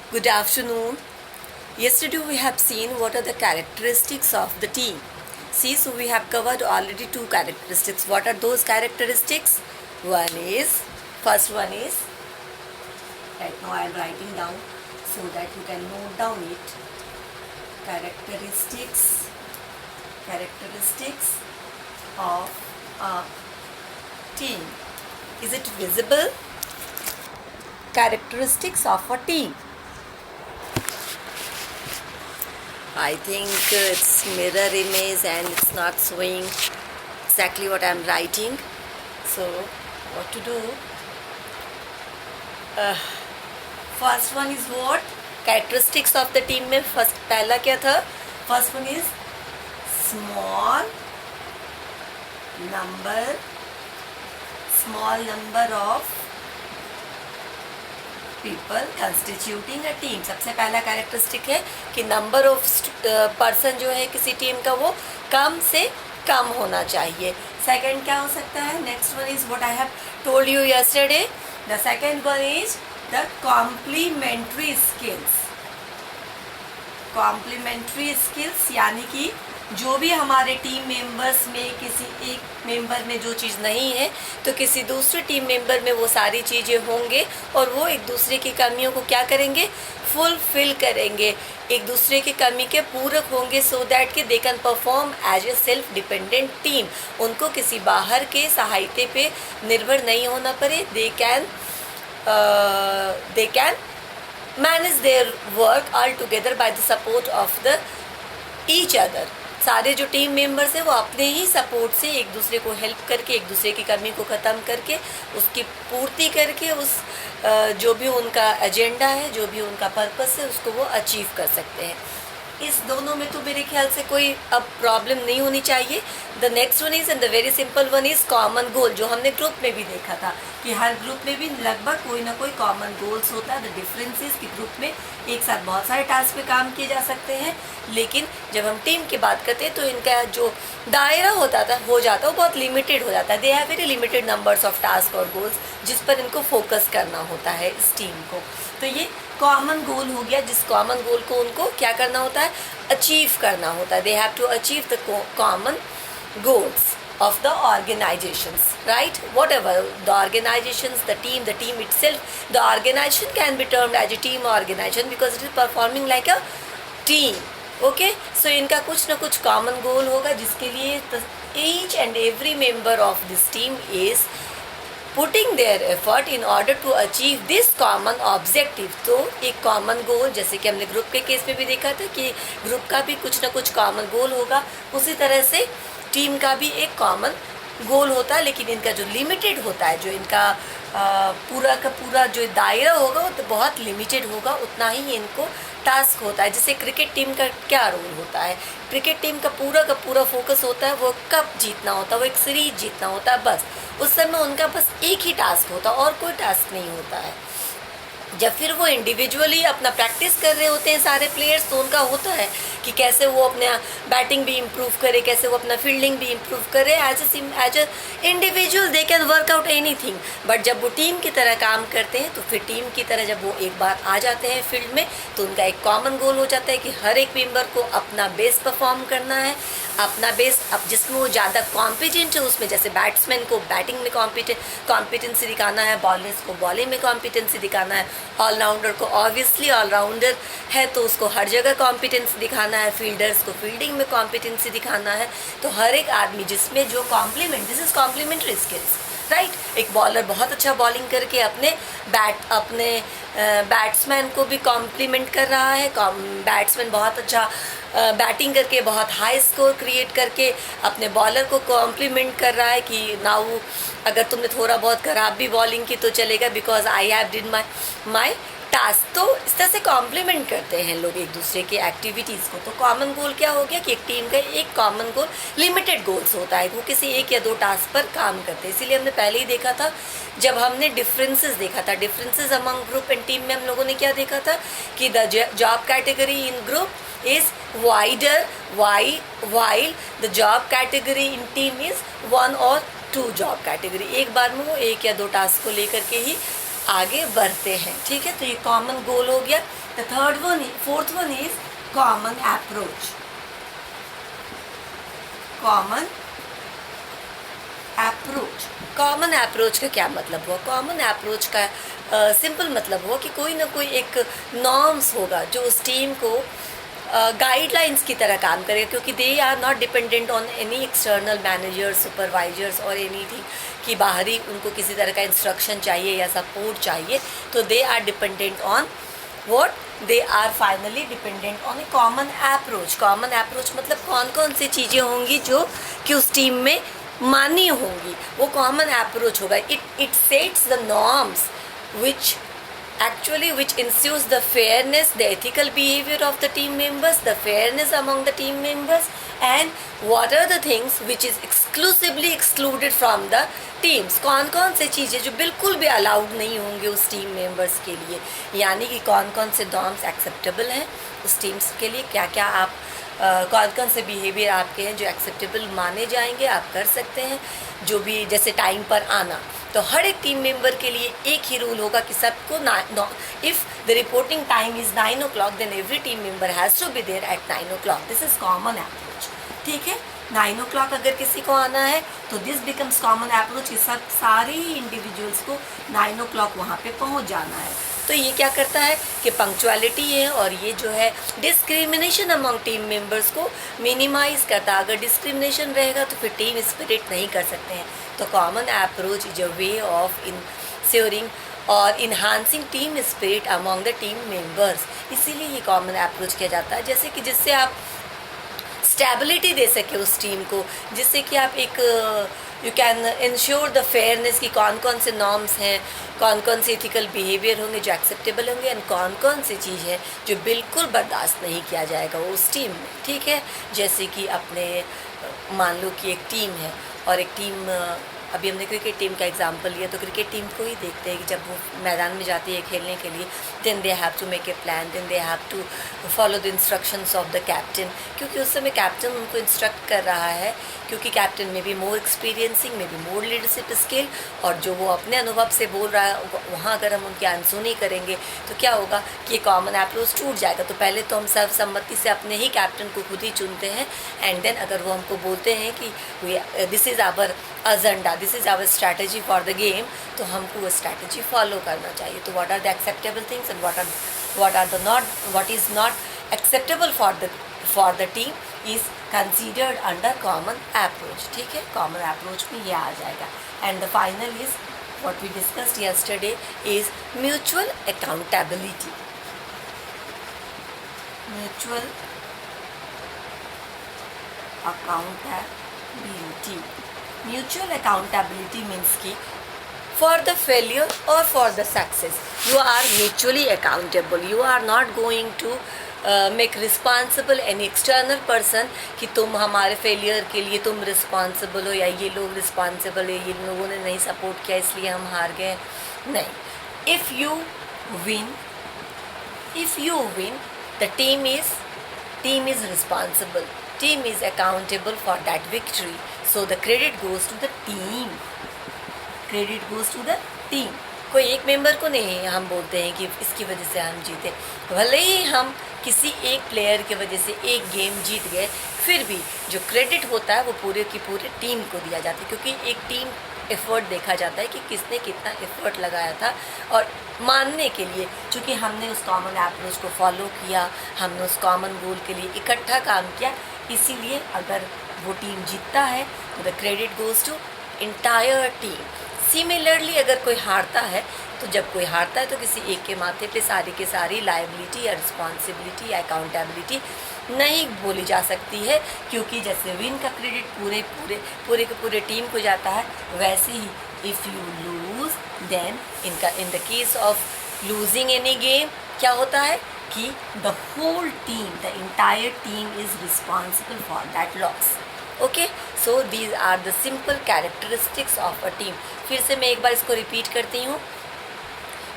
Good afternoon. Yesterday we have seen what are the characteristics of the team. See, so we have covered already two characteristics. What are those characteristics? First one is, right now I am writing down so that you can note down it. Characteristics of a team. Is it visible? Characteristics of a team. I think it's mirror image and it's not showing exactly what I'm writing. So what to do? First one is what? Characteristics of the team में first पहला क्या था? First one is small number of people constituting a team. सबसे पहला characteristic है कि number of person जो है किसी टीम का वो कम से कम होना चाहिए. सेकंड क्या हो सकता है? Next one is what I have told you yesterday. The second one is the complementary skills यानी कि जो भी हमारे टीम मेंबर्स में किसी एक मेंबर में जो चीज़ नहीं है तो किसी दूसरे टीम मेंबर में वो सारी चीज़ें होंगे और वो एक दूसरे की कमियों को क्या करेंगे? फुलफिल करेंगे, एक दूसरे की कमी के पूरक होंगे, सो दैट कि they can perform as a self dependent team. उनको किसी बाहर के सहायता पे निर्भर नहीं होना पड़े. They can manage their work all together by the support of the each other. सारे जो टीम मेंबर्स हैं वो अपने ही सपोर्ट से एक दूसरे को हेल्प करके एक दूसरे की कमी को ख़त्म करके उसकी पूर्ति करके उस जो भी उनका एजेंडा है, जो भी उनका पर्पस है, उसको वो अचीव कर सकते हैं. इस दोनों में तो मेरे ख्याल से कोई अब प्रॉब्लम नहीं होनी चाहिए. The next one is and the very simple one is common goal, जो हमने ग्रुप में भी देखा था कि हर ग्रुप में भी लगभग कोई ना कोई कॉमन गोल्स होता है. द डिफरेंस इज कि ग्रुप में एक साथ बहुत सारे टास्क पे काम किए जा सकते हैं, लेकिन जब हम टीम की बात करते हैं तो इनका जो दायरा हो जाता है वो बहुत लिमिटेड हो जाता है. They have very limited numbers of task और गोल्स जिस पर इनको फोकस करना होता है इस टीम को. तो ये कॉमन गोल हो गया, जिस कॉमन गोल को उनको क्या करना होता है? अचीव करना होता है. They have to achieve the common goals of the organizations, right? Whatever the organizations, the team itself, the organization can be termed as a team organization because it is performing like a team. Okay, so इनका कुछ ना कुछ common goal होगा जिसके लिए each and every member of this team is putting their effort in order to achieve this common objective. तो एक common goal, जैसे कि हमने ग्रुप के केस में भी देखा था कि ग्रुप का भी कुछ ना कुछ common goal होगा, उसी तरह से टीम का भी एक कॉमन गोल होता है, लेकिन इनका जो लिमिटेड होता है, जो इनका पूरा का पूरा जो दायरा होगा वो तो बहुत लिमिटेड होगा. उतना ही इनको टास्क होता है. जैसे क्रिकेट टीम का क्या रोल होता है? क्रिकेट टीम का पूरा फोकस होता है वो कप जीतना होता है, वो एक सीरीज जीतना होता है. बस उस समय उनका बस एक ही टास्क होता है और कोई टास्क नहीं होता है. जब फिर वो इंडिविजुअली अपना प्रैक्टिस कर रहे होते हैं सारे प्लेयर्स, तो उनका होता है कि कैसे वो अपने बैटिंग भी इम्प्रूव करे, कैसे वो अपना फील्डिंग भी इम्प्रूव करे. As a individual they can work out anything. But जब वो टीम की तरह काम करते हैं तो फिर टीम की तरह जब वो एक बार आ जाते हैं फील्ड में तो उनका एक कॉमन गोल हो जाता है कि हर एक मेंबर को अपना बेस्ट परफॉर्म करना है. अपना बेस्ट अब जिसमें वो ज़्यादा कॉम्पिटेंट है उसमें, जैसे बैट्समैन को बैटिंग में कॉम्पिटेंसी दिखाना है, बॉलर्स को बॉलिंग में कॉम्पिटेंसी दिखाना है, ऑलराउंडर को ऑब्वियसली ऑलराउंडर है तो उसको हर जगह कॉम्पिटेंसी दिखाना है, फील्डर्स को फील्डिंग में कॉम्पिटेंसी दिखाना है. तो हर एक आदमी जिसमें जो this is complementary skills, right. एक बॉलर बहुत अच्छा बॉलिंग करके अपने बैट्समैन को भी कॉम्प्लीमेंट कर रहा है. बैट्समैन बहुत अच्छा बैटिंग करके बहुत हाई स्कोर क्रिएट करके अपने बॉलर को कॉम्प्लीमेंट कर रहा है कि नाउ अगर तुमने थोड़ा बहुत खराब भी बॉलिंग की तो चलेगा because I have did my task. तो इस तरह से कॉम्प्लीमेंट करते हैं लोग एक दूसरे की एक्टिविटीज़ को. तो कॉमन गोल क्या हो गया कि एक टीम का एक कॉमन गोल, लिमिटेड गोल्स होता है, वो किसी एक या दो टास्क पर काम करते हैं. इसीलिए हमने पहले ही देखा था जब हमने डिफरेंसेस देखा था, differences among group and team में हम लोगों ने क्या देखा था कि the job category in group is wider while the job category in team is one or two job category. एक बार में वो एक या दो टास्क को लेकर के ही आगे बढ़ते हैं. ठीक है, तो ये कॉमन गोल हो गया. fourth one is common approach. Common approach का क्या मतलब हुआ? कॉमन अप्रोच का सिंपल मतलब हुआ कि कोई ना कोई एक नॉर्म्स होगा जो उस टीम को गाइडलाइंस की तरह काम करेगा, क्योंकि they are not dependent on any external managers, supervisors और एनीथिंग कि बाहरी उनको किसी तरह का इंस्ट्रक्शन चाहिए या सपोर्ट चाहिए. तो they are dependent on what? They are finally dependent on a common approach. Common approach मतलब कौन कौन सी चीज़ें होंगी जो कि उस टीम में मान्य होंगी, वो कॉमन अप्रोच होगा. It sets the norms which ensures the fairness, the ethical behavior of the team members, the fairness among the team members, and what are the things which is exclusively excluded from the teams. कौन कौन से चीज़ें जो बिल्कुल भी allowed नहीं होंगे उस टीम मेंबर्स के लिए, यानी कि कौन कौन से नॉर्म्स एक्सेप्टेबल हैं उस टीम्स के लिए, क्या क्या आप कौन कौन से बिहेवियर आपके हैं जो एक्सेप्टेबल माने जाएंगे, आप कर सकते हैं. जो भी जैसे टाइम पर आना, तो हर एक टीम मेंबर के लिए एक ही रूल होगा कि सबको if the reporting time is 9 o'clock then every team member has to be there at 9 o'clock. This is common approach. ठीक है, 9 o'clock अगर किसी को आना है तो दिस बिकम्स कॉमन अप्रोच कि सब सारे ही इंडिविजुअल्स को 9 o'clock वहाँ पे पहुँच जाना है. तो ये क्या करता है कि पंक्चुअलिटी है, और ये जो है डिस्क्रिमिनेशन अमंग टीम मेंबर्स को मिनिमाइज करता है. अगर डिस्क्रिमिनेशन रहेगा तो फिर टीम स्पिरिट नहीं कर सकते हैं. तो common approach is a way of ensuring और enhancing team spirit among the team members. इसीलिए ये कॉमन अप्रोच किया जाता है, जैसे कि जिससे आप स्टेबिलिटी दे सके उस टीम को, जिससे कि आप एक you can ensure the fairness कि कौन कौन से नॉर्म्स हैं, कौन कौन से इथिकल बिहेवियर होंगे जो एक्सेप्टेबल होंगे, एंड कौन कौन सी चीज़ है जो बिल्कुल बर्दाश्त नहीं किया जाएगा उस टीम में. ठीक है, जैसे कि अपने मान लो कि एक टीम है और एक टीम, अभी हमने क्रिकेट टीम का एग्जांपल लिया, तो क्रिकेट टीम को ही देखते हैं कि जब वो मैदान में जाती है खेलने के लिए, then they have to make a plan, then they have to follow the instructions of the captain, क्योंकि उस समय कैप्टन उनको इंस्ट्रक्ट कर रहा है, क्योंकि कैप्टन में भी मोर एक्सपीरियंसिंग, में भी मोर लीडरशिप स्किल, और जो वो अपने अनुभव से बोल रहा है वहाँ अगर हम उनकी अनसुनी करेंगे तो क्या होगा कि ये कॉमन अप्रोच टूट जाएगा. तो पहले तो हम सर्वसम्मति से अपने ही कैप्टन को खुद ही चुनते हैं, एंड देन अगर वो हमको बोलते हैं कि this is our agenda, this is our strategy for the game, तो हमको वो स्ट्रैटेजी फॉलो करना चाहिए. तो what are the acceptable things and what is not acceptable for the team is considered under common approach. ठीक है, common approach में ये आ जाएगा. And the final is what we discussed yesterday is mutual accountability. Mutual accountability. Mutual accountability means कि for the failure or for the success you are mutually accountable. You are not going to make responsible any external person कि तुम हमारे failure के लिए तुम responsible हो, या ये लोग रिस्पॉन्सिबल है, ये लोगों ने नहीं सपोर्ट किया इसलिए हम हार गए. नहीं, if you win the team is responsible, team is accountable for that victory, so the credit goes to the team. Credit goes to the team. कोई एक मेंबर को नहीं हम बोलते हैं कि इसकी वजह से हम जीते. भले ही हम किसी एक प्लेयर की वजह से एक गेम जीत गए, फिर भी जो क्रेडिट होता है वो पूरे की पूरे टीम को दिया जाता है, क्योंकि एक टीम एफर्ट देखा जाता है कि किसने कितना एफर्ट लगाया था. और मानने के लिए चूँकि हमने उस कॉमन अप्रोच को फॉलो किया, हमने उस कॉमन गोल के लिए इकट्ठा काम किया, इसीलिए अगर वो टीम जीतता है तो the credit goes to entire team. Similarly अगर कोई हारता है, तो जब कोई हारता है तो किसी एक के माथे पे सारी की सारी लायबिलिटी या रिस्पॉन्सिबिलिटी या अकाउंटेबिलिटी नहीं बोली जा सकती है, क्योंकि जैसे विन का क्रेडिट पूरे के पूरे टीम को जाता है, वैसे ही if you lose then in the case of losing any game क्या होता है कि the whole team, the entire team is responsible for that loss. Okay, so these are the simple characteristics of a team. फिर से मैं एक बार इसको repeat करती हूँ,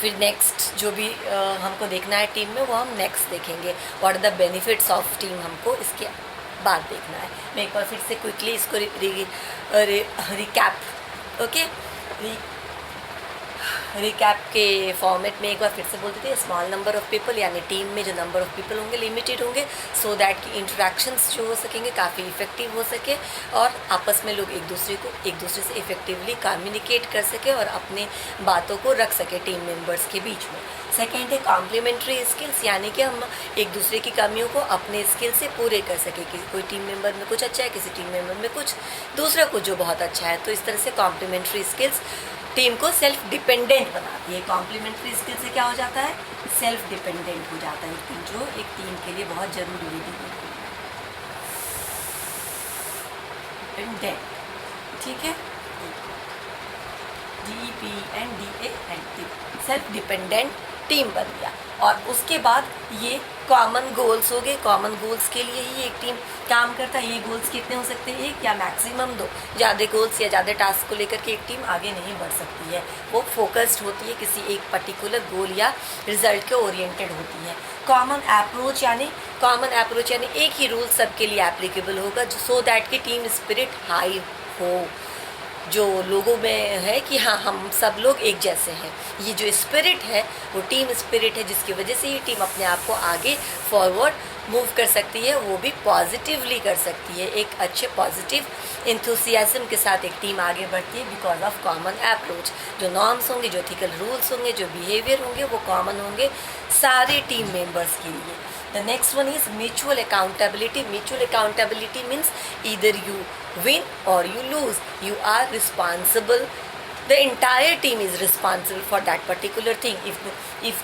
फिर नेक्स्ट जो भी हमको देखना है टीम में वो हम नेक्स्ट देखेंगे. What are the benefits of team हमको इसके बाद देखना है. मैं एक बार फिर से क्विकली इसको रिकैप. ओके, रिकैप के फॉर्मेट में एक बार फिर से बोल देते हैं, स्मॉल नंबर ऑफ़ पीपल, यानी टीम में जो नंबर ऑफ़ पीपल होंगे लिमिटेड होंगे, सो दैट कि इंटरेक्शंस जो हो सकेंगे काफ़ी इफ़ेक्टिव हो सके और आपस में लोग एक दूसरे से इफ़ेक्टिवली कम्युनिकेट कर सके और अपने बातों को रख सके टीम मेंबर्स के बीच में। सेकेंड है कॉम्प्लीमेंट्री स्किल्स, यानी कि हम एक दूसरे की कमियों को अपने स्किल से पूरे कर सके। किसी कोई टीम मेंबर में कुछ अच्छा है, किसी टीम मेंबर में कुछ दूसरा कुछ जो बहुत अच्छा है, तो इस तरह से कॉम्प्लीमेंट्री स्किल्स टीम को सेल्फ डिपेंडेंट बनाती है। कॉम्प्लीमेंट्री स्किल से क्या हो जाता है, सेल्फ डिपेंडेंट हो जाता है एक टीम, जो एक टीम के लिए बहुत ज़रूरी है। डिपेंडेंट, ठीक है, DEPENDENT, सेल्फ डिपेंडेंट टीम बन गया। और उसके बाद ये कॉमन गोल्स हो गए। कॉमन गोल्स के लिए ही एक टीम काम करता है। ये गोल्स कितने हो सकते हैं, एक या मैक्सिमम दो। ज़्यादा गोल्स या ज़्यादा टास्क को लेकर के एक टीम आगे नहीं बढ़ सकती है। वो फोकस्ड होती है, किसी एक पर्टिकुलर गोल या रिजल्ट के ओरिएंटेड होती है। कॉमन अप्रोच यानी एक ही रूल सबके लिए एप्लीकेबल होगा, सो दैट की टीम स्पिरिट हाई हो, जो लोगों में है कि हाँ हम सब लोग एक जैसे हैं। ये जो स्पिरिट है वो टीम स्पिरिट है, जिसकी वजह से ये टीम अपने आप को आगे फॉरवर्ड मूव कर सकती है, वो भी पॉजिटिवली कर सकती है। एक अच्छे पॉजिटिव इंथुसियाज्म के साथ एक टीम आगे बढ़ती है बिकॉज ऑफ कॉमन अप्रोच। जो नॉर्म्स होंगे, जो एथिकल रूल्स होंगे, जो बिहेवियर होंगे, वो कॉमन होंगे सारे टीम मेंबर्स के लिए। The next one is mutual accountability. Mutual accountability means either you win or you lose. You are responsible. The entire team is responsible for that particular thing. If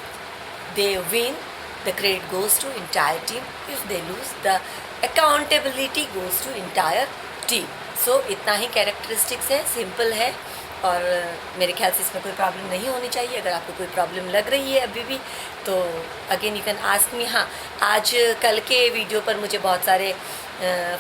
they win, the credit goes to entire team. If they lose, the accountability goes to entire team. So इतना ही characteristics है, simple है और मेरे ख्याल से इसमें कोई problem नहीं होनी चाहिए। अगर आपको कोई प्रॉब्लम लग रही है अभी भी तो again you can ask me. हाँ, आज कल के वीडियो पर मुझे बहुत सारे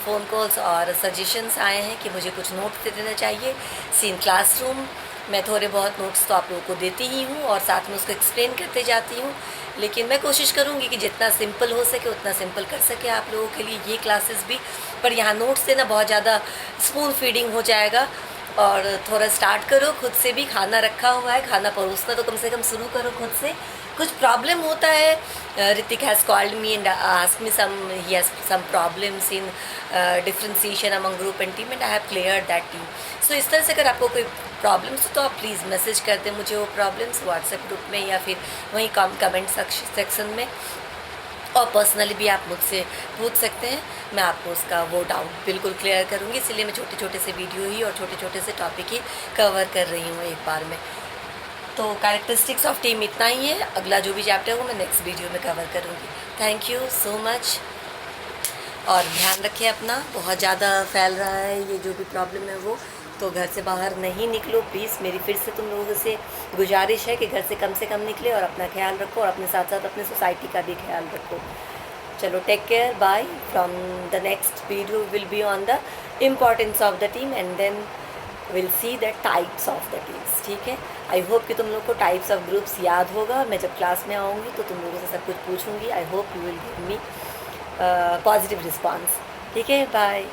फ़ोन कॉल्स और सजेशंस आए हैं कि मुझे कुछ नोट्स दे देना चाहिए। सीन क्लासरूम मैं थोड़े बहुत नोट्स तो आप लोगों को देती ही हूँ और साथ में उसको एक्सप्लेन करते जाती हूँ, लेकिन मैं कोशिश करूँगी कि जितना सिंपल हो सके उतना सिंपल कर सके आप लोगों के लिए ये क्लासेस भी। पर यहाँ नोट्स देना बहुत ज़्यादा स्पून फीडिंग हो जाएगा और थोड़ा स्टार्ट करो खुद से भी। खाना रखा हुआ है, खाना परोसना तो कम से कम शुरू करो खुद से। कुछ प्रॉब्लम होता है, Hrithik has called me and asked me he has some problems in differentiation among group and team and I have cleared that team. So इस तरह से अगर आपको कोई प्रॉब्लम्स तो आप प्लीज़ मैसेज कर दें मुझे वो प्रॉब्लम्स व्हाट्सएप ग्रुप में या फिर वहीं कमेंट सेक्शन में, और पर्सनली भी आप मुझसे पूछ सकते हैं। मैं आपको उसका वो डाउट बिल्कुल क्लियर करूँगी, इसलिए मैं छोटे छोटे से वीडियो ही और छोटे छोटे से टॉपिक ही कवर कर रही हूँ एक बार में। तो कैरेक्टरिस्टिक्स ऑफ टीम इतना ही है। अगला जो भी चैप्टर हो मैं नेक्स्ट वीडियो में कवर करूँगी। थैंक यू सो मच और ध्यान रखें अपना। बहुत ज़्यादा फैल रहा है ये जो भी प्रॉब्लम है वो, तो घर से बाहर नहीं निकलो प्लीज़। मेरी फिर से तुम लोगों से गुजारिश है कि घर से कम निकले और अपना ख्याल रखो और अपने साथ साथ अपने सोसाइटी का भी ख्याल रखो। चलो take care, bye. From the next video will be on the importance of the team and then will see the types of the teams. ठीक है, आई होप कि तुम लोग को टाइप्स ऑफ ग्रुप्स याद होगा। मैं जब क्लास में आऊँगी तो तुम लोगों से सब कुछ पूछूंगी। I hope you will give me positive response. ठीक है, बाय।